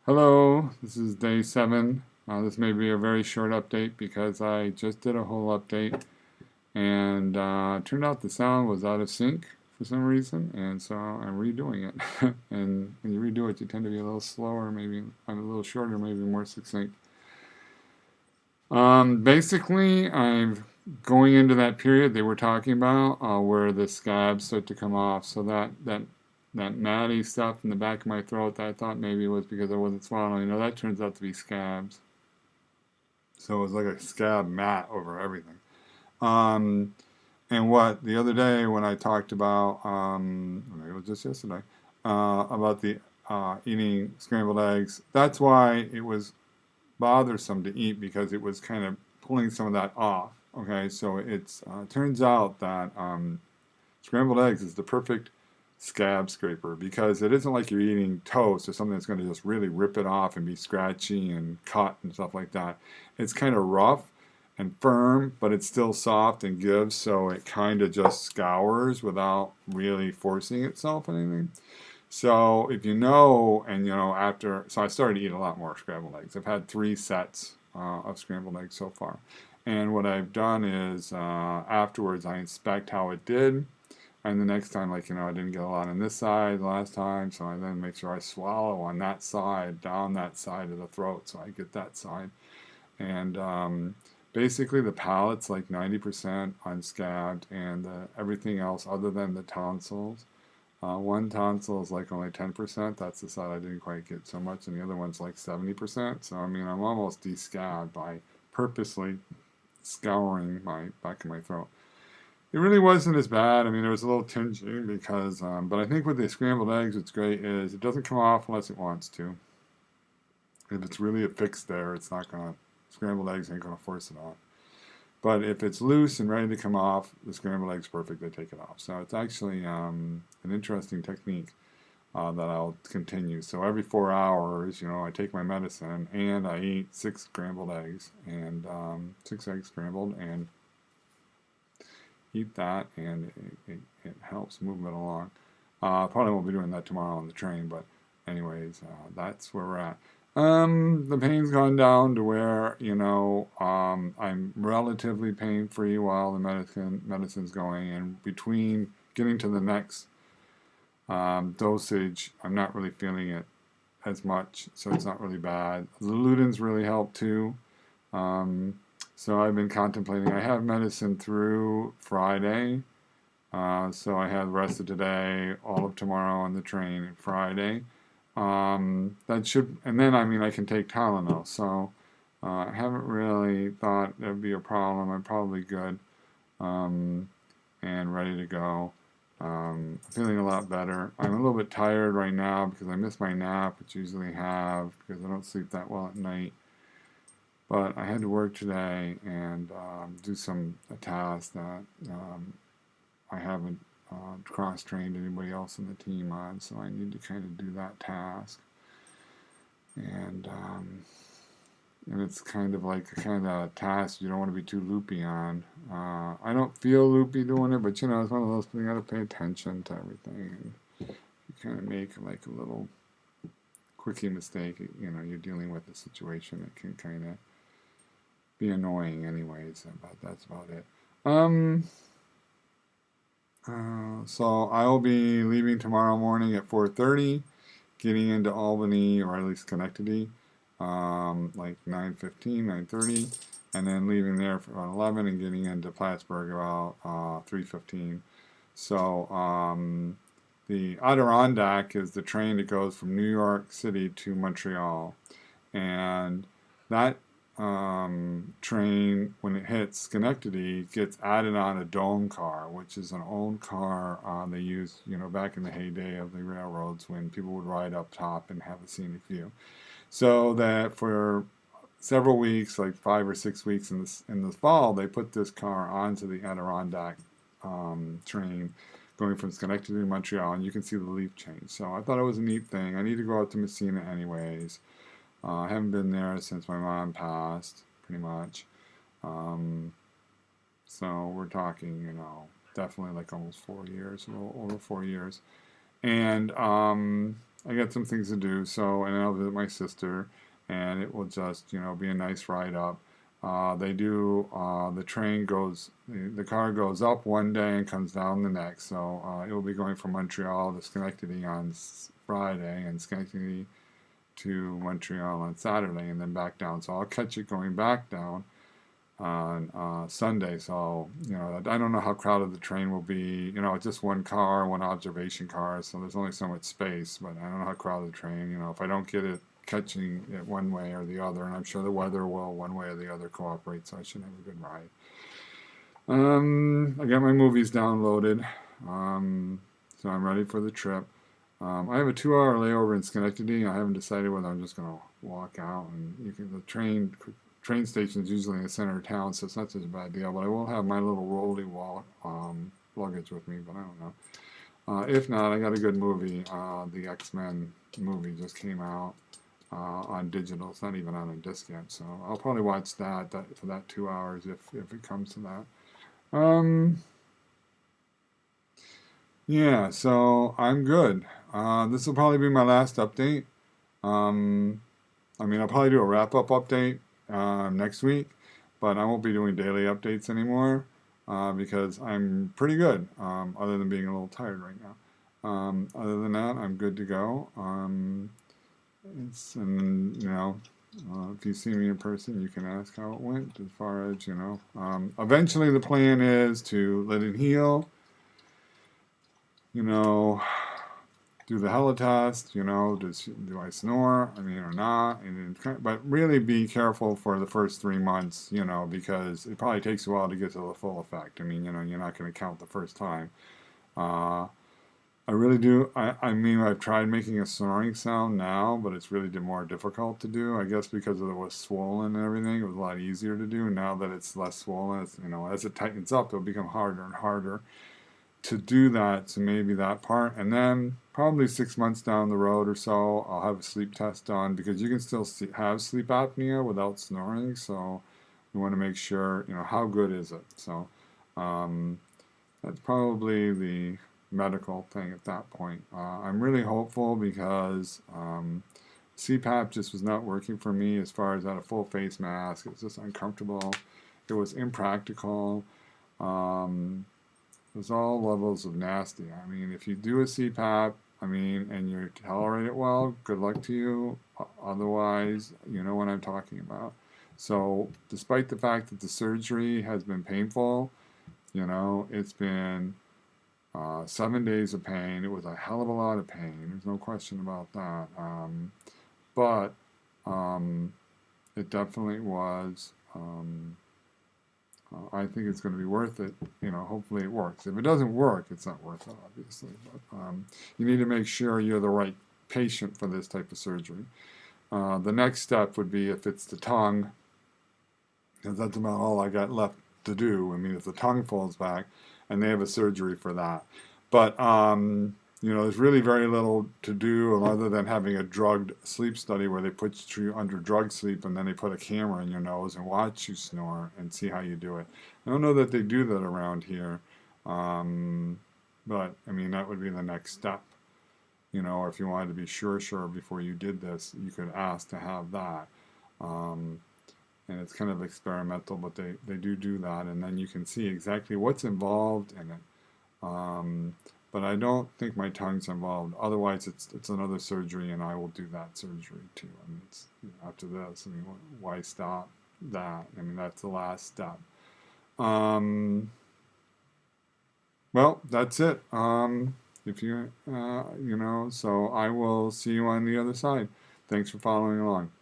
Hello, this is day 7. This may be a very short update because I just did a whole update and it turned out the sound was out of sync for some reason, and so I'm redoing it. And when you redo it, you tend to be a little slower, maybe I'm a little shorter, maybe more succinct. Basically, I'm going into that period they were talking about where the scabs start to come off. So that matty stuff in the back of my throat that I thought maybe was because I wasn't swallowing, that turns out to be scabs. So it was like a scab mat over everything. Um, and what the other day when I talked about, maybe it was just yesterday, about the eating scrambled eggs, that's why it was bothersome to eat because it was kind of pulling some of that off. Okay, so it turns out that scrambled eggs is the perfect scab scraper because it isn't like you're eating toast or something that's going to just really rip it off and be scratchy and cut and stuff like that. It's kind of rough and firm, but it's still soft and gives, so it kind of just scours without really forcing itself anything. So if you know, and after, so I started to eat a lot more scrambled eggs. I've had 3 sets of scrambled eggs so far. And what I've done is afterwards I inspect how it did. And the next time, like, I didn't get a lot on this side the last time, so I then make sure I swallow on that side, down that side of the throat, so I get that side. And basically the palate's like 90% unscabbed, and everything else other than the tonsils. One tonsil is like only 10%. That's the side I didn't quite get so much, and the other one's like 70%. So I mean, I'm almost descabbed by purposely scouring my back of my throat. It really wasn't as bad. I mean, there was a little tinging because, but I think with the scrambled eggs, what's great is it doesn't come off unless it wants to. If it's really affixed there, it's not gonna, scrambled eggs ain't gonna force it off. But if it's loose and ready to come off, the scrambled egg's perfect, they take it off. So it's actually an interesting technique that I'll continue. So every 4 hours, I take my medicine and I eat 6 scrambled eggs and 6 eggs scrambled and eat that, and it helps move it along. Probably won't be doing that tomorrow on the train, but anyways, that's where we're at. The pain's gone down to where, I'm relatively pain-free while the medicine's going, and between getting to the next dosage, I'm not really feeling it as much, so it's not really bad. The Luden's really helped too. So I've been contemplating. I have medicine through Friday, so I have the rest of today, all of tomorrow on the train, and Friday. That should, and then I mean I can take Tylenol. So I haven't really thought there'd be a problem. I'm probably good and ready to go. Feeling a lot better. I'm a little bit tired right now because I missed my nap, which I usually have because I don't sleep that well at night. But I had to work today and do a task that I haven't cross-trained anybody else in the team on, so I need to kind of do that task. And it's kind of like a kind of task you don't want to be too loopy on. I don't feel loopy doing it, but it's one of those things you got to pay attention to everything. And you kind of make like a little quickie mistake, you're dealing with a situation that can kind of be annoying anyways, but that's about it. So I will be leaving tomorrow morning at 4:30, getting into Albany, or at least Schenectady, like 9:15, 9:30, and then leaving there for about 11 and getting into Plattsburgh about 3:15. So the Adirondack is the train that goes from New York City to Montreal, and that train, when it hits Schenectady, gets added on a dome car, which is an old car they used, back in the heyday of the railroads when people would ride up top and have a scenic view. So that for several weeks, like 5 or 6 weeks in the fall, they put this car onto the Adirondack train going from Schenectady to Montreal, and you can see the leaf change. So I thought it was a neat thing. I need to go out to Messina anyways. I haven't been there since my mom passed, pretty much. So we're talking, definitely like almost 4 years, a little over 4 years. And I got some things to do, so, and I'll visit my sister, and it will just, be a nice ride up. The train goes, the car goes up one day and comes down the next. So it will be going from Montreal to Schenectady on Friday and Schenectady to Montreal on Saturday and then back down. So I'll catch it going back down on Sunday. So, I don't know how crowded the train will be. It's just one car, one observation car, so there's only so much space, but I don't know how crowded the train, if I don't get it catching it one way or the other, and I'm sure the weather will one way or the other cooperate, so I should have a good ride. I got my movies downloaded, so I'm ready for the trip. I have a 2-hour layover in Schenectady. I haven't decided whether I'm just going to walk out, and the train station is usually in the center of town, so it's not such a bad deal. But I will have my little rolly luggage with me, but I don't know. If not, I got a good movie. The X-Men movie just came out on digital. It's not even on a disc yet, so I'll probably watch that for that 2 hours if it comes to that. Yeah, so I'm good. This will probably be my last update. I'll probably do a wrap-up update next week, but I won't be doing daily updates anymore because I'm pretty good, other than being a little tired right now. Other than that, I'm good to go. If you see me in person, you can ask how it went as far as, eventually the plan is to let it heal, do the helitest, do I snore, or not, but really be careful for the first 3 months, because it probably takes a while to get to the full effect. You're not going to count the first time. I really do, I've tried making a snoring sound now, but it's really more difficult to do, I guess because it was swollen and everything, it was a lot easier to do. Now that it's less swollen, as it tightens up, it'll become harder and harder to do that, so maybe that part. And then probably 6 months down the road or so, I'll have a sleep test done, because you can still have sleep apnea without snoring, so we want to make sure, how good is it. So that's probably the medical thing at that point. I'm really hopeful because CPAP just was not working for me as far as that a full face mask. It was just uncomfortable. It was impractical. There's all levels of nasty. If you do a CPAP, and you tolerate it well, good luck to you. Otherwise, you know what I'm talking about. So, despite the fact that the surgery has been painful, it's been 7 days of pain. It was a hell of a lot of pain. There's no question about that. But it definitely was. I think it's going to be worth it. Hopefully it works. If it doesn't work, it's not worth it, obviously. But you need to make sure you're the right patient for this type of surgery. The next step would be if it's the tongue, because that's about all I got left to do. If the tongue falls back, and they have a surgery for that. But there's really very little to do other than having a drugged sleep study where they put you under drug sleep and then they put a camera in your nose and watch you snore and see how you do it. I don't know that they do that around here, but that would be the next step. Or if you wanted to be sure before you did this, you could ask to have that. And it's kind of experimental, but they do that, and then you can see exactly what's involved in it. But I don't think my tongue's involved. Otherwise, it's another surgery, and I will do that surgery too. It's after this. Why stop that? That's the last step. Well, that's it. If you, so I will see you on the other side. Thanks for following along.